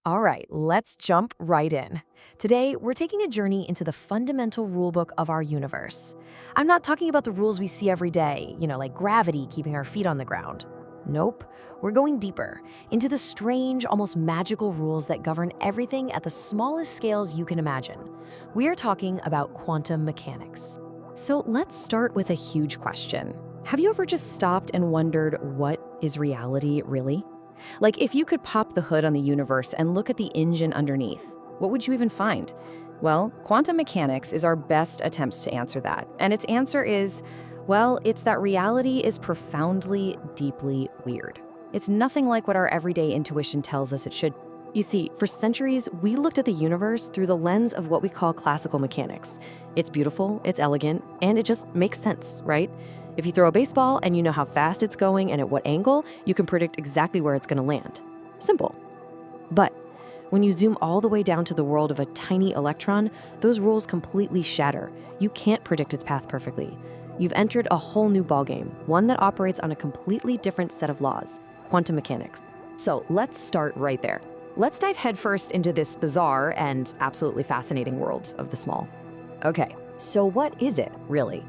All right, let's jump right in. Today, we're taking a journey into the fundamental rulebook of our universe. I'm not talking about the rules we see every day, like gravity keeping our feet on the ground. Nope, we're going deeper into the strange, almost magical rules that govern everything at the smallest scales you can imagine. We are talking about quantum mechanics. So let's start with a huge question. Have you ever just stopped and wondered, what is reality really? Like, if you could pop the hood on the universe and look at the engine underneath, what would you even find? Well, quantum mechanics is our best attempt to answer that. And its answer is, well, it's that reality is profoundly, deeply weird. It's nothing like what our everyday intuition tells us it should. You see, for centuries, we looked at the universe through the lens of what we call classical mechanics. It's beautiful, it's elegant, and it just makes sense, right? If you throw a baseball and you know how fast it's going and at what angle, you can predict exactly where it's going to land. Simple. But when you zoom all the way down to the world of a tiny electron, those rules completely shatter. You can't predict its path perfectly. You've entered a whole new ballgame, one that operates on a completely different set of laws, quantum mechanics. So let's start right there. Let's dive headfirst into this bizarre and absolutely fascinating world of the small. Okay, so what is it, really?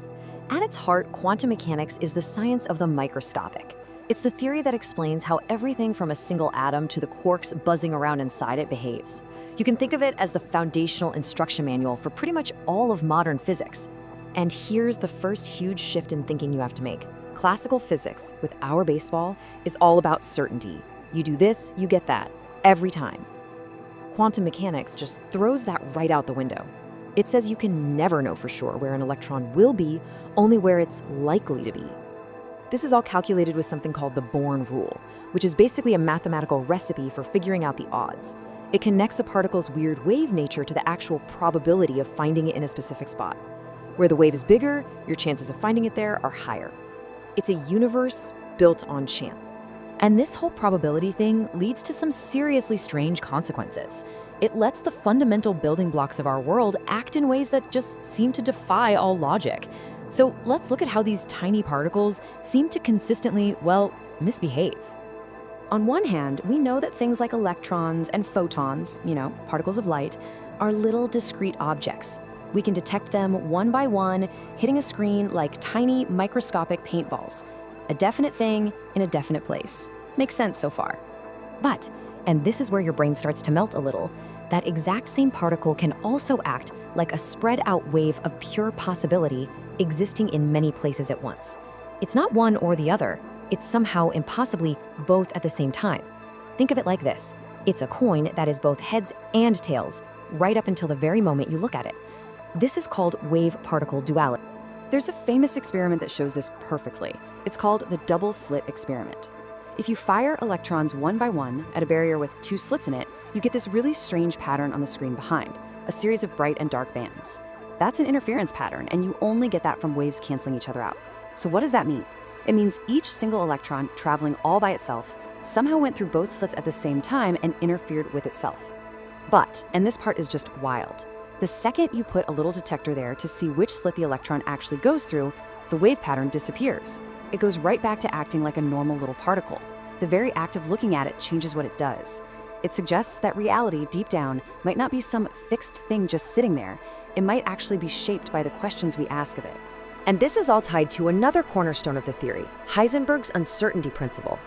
At its heart, quantum mechanics is the science of the microscopic. It's the theory that explains how everything from a single atom to the quarks buzzing around inside it behaves. You can think of it as the foundational instruction manual for pretty much all of modern physics. And here's the first huge shift in thinking you have to make. Classical physics, with our baseball, is all about certainty. You do this, you get that, every time. Quantum mechanics just throws that right out the window. It says you can never know for sure where an electron will be, only where it's likely to be. This is all calculated with something called the Born rule, which is basically a mathematical recipe for figuring out the odds. It connects a particle's weird wave nature to the actual probability of finding it in a specific spot. Where the wave is bigger, your chances of finding it there are higher. It's a universe built on chance. And this whole probability thing leads to some seriously strange consequences. It lets the fundamental building blocks of our world act in ways that just seem to defy all logic. So let's look at how these tiny particles seem to consistently, misbehave. On one hand, we know that things like electrons and photons, particles of light, are little discrete objects. We can detect them one by one, hitting a screen like tiny microscopic paintballs. A definite thing in a definite place. Makes sense so far. But, and this is where your brain starts to melt a little, that exact same particle can also act like a spread out wave of pure possibility existing in many places at once. It's not one or the other, it's somehow impossibly both at the same time. Think of it like this. It's a coin that is both heads and tails, right up until the very moment you look at it. This is called wave-particle duality. There's a famous experiment that shows this perfectly. It's called the double-slit experiment. If you fire electrons one by one at a barrier with two slits in it, you get this really strange pattern on the screen behind, a series of bright and dark bands. That's an interference pattern, and you only get that from waves canceling each other out. So what does that mean? It means each single electron traveling all by itself somehow went through both slits at the same time and interfered with itself. But, and this part is just wild, the second you put a little detector there to see which slit the electron actually goes through, the wave pattern disappears. It goes right back to acting like a normal little particle. The very act of looking at it changes what it does. It suggests that reality, deep down, might not be some fixed thing just sitting there. It might actually be shaped by the questions we ask of it. And this is all tied to another cornerstone of the theory, Heisenberg's uncertainty principle.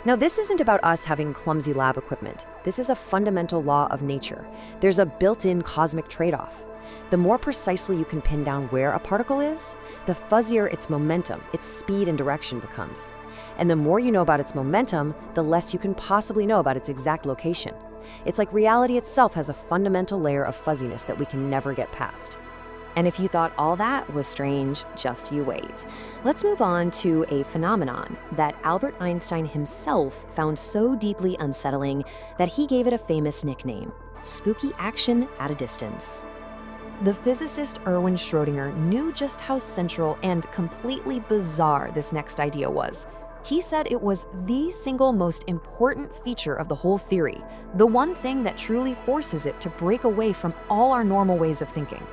Now, this isn't about us having clumsy lab equipment. This is a fundamental law of nature. There's a built-in cosmic trade-off. The more precisely you can pin down where a particle is, the fuzzier its momentum, its speed and direction becomes. And the more you know about its momentum, the less you can possibly know about its exact location. It's like reality itself has a fundamental layer of fuzziness that we can never get past. And if you thought all that was strange, just you wait. Let's move on to a phenomenon that Albert Einstein himself found so deeply unsettling that he gave it a famous nickname, spooky action at a distance. The physicist Erwin Schrödinger knew just how central and completely bizarre this next idea was. He said it was the single most important feature of the whole theory, the one thing that truly forces it to break away from all our normal ways of thinking.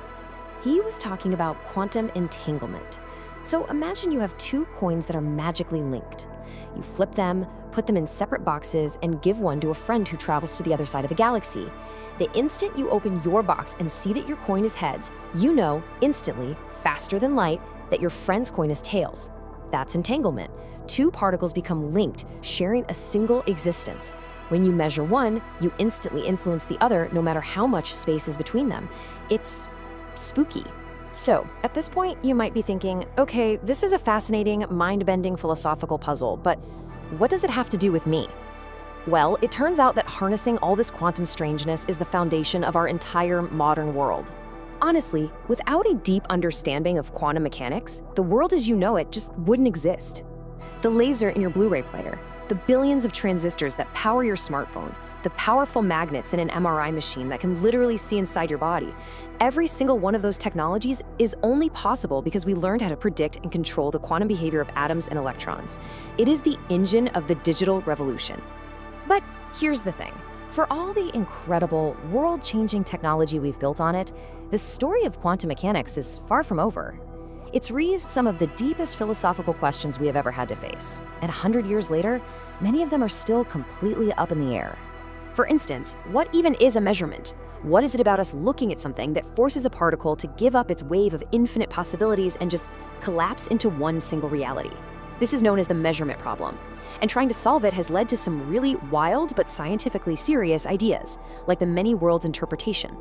He was talking about quantum entanglement. So imagine you have two coins that are magically linked. You flip them, put them in separate boxes, and give one to a friend who travels to the other side of the galaxy. The instant you open your box and see that your coin is heads, you know instantly, faster than light, that your friend's coin is tails. That's entanglement. Two particles become linked, sharing a single existence. When you measure one, you instantly influence the other no matter how much space is between them. It's spooky. So, at this point, you might be thinking, okay, this is a fascinating, mind-bending philosophical puzzle, but what does it have to do with me? Well, it turns out that harnessing all this quantum strangeness is the foundation of our entire modern world. Honestly, without a deep understanding of quantum mechanics, the world as you know it just wouldn't exist. The laser in your Blu-ray player, the billions of transistors that power your smartphone, the powerful magnets in an MRI machine that can literally see inside your body. Every single one of those technologies is only possible because we learned how to predict and control the quantum behavior of atoms and electrons. It is the engine of the digital revolution. But here's the thing. For all the incredible, world-changing technology we've built on it, the story of quantum mechanics is far from over. It's raised some of the deepest philosophical questions we have ever had to face. And 100 years later, many of them are still completely up in the air. For instance, what even is a measurement? What is it about us looking at something that forces a particle to give up its wave of infinite possibilities and just collapse into one single reality? This is known as the measurement problem. And trying to solve it has led to some really wild but scientifically serious ideas, like the many worlds interpretation.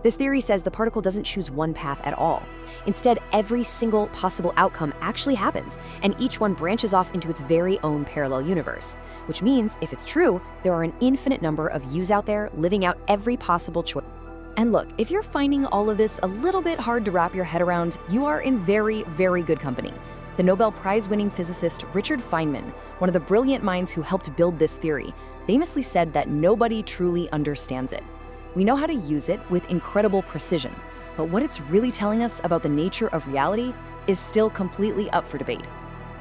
This theory says the particle doesn't choose one path at all. Instead, every single possible outcome actually happens, and each one branches off into its very own parallel universe. Which means, if it's true, there are an infinite number of yous out there living out every possible choice. And look, if you're finding all of this a little bit hard to wrap your head around, you are in very, very good company. The Nobel Prize-winning physicist Richard Feynman, one of the brilliant minds who helped build this theory, famously said that nobody truly understands it. We know how to use it with incredible precision, but what it's really telling us about the nature of reality is still completely up for debate.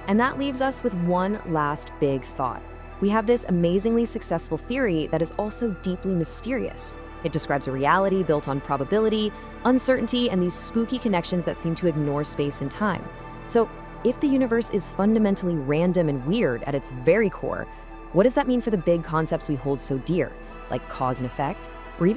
And that leaves us with one last big thought. We have this amazingly successful theory that is also deeply mysterious. It describes a reality built on probability, uncertainty, and these spooky connections that seem to ignore space and time. So, if the universe is fundamentally random and weird at its very core, what does that mean for the big concepts we hold so dear, like cause and effect,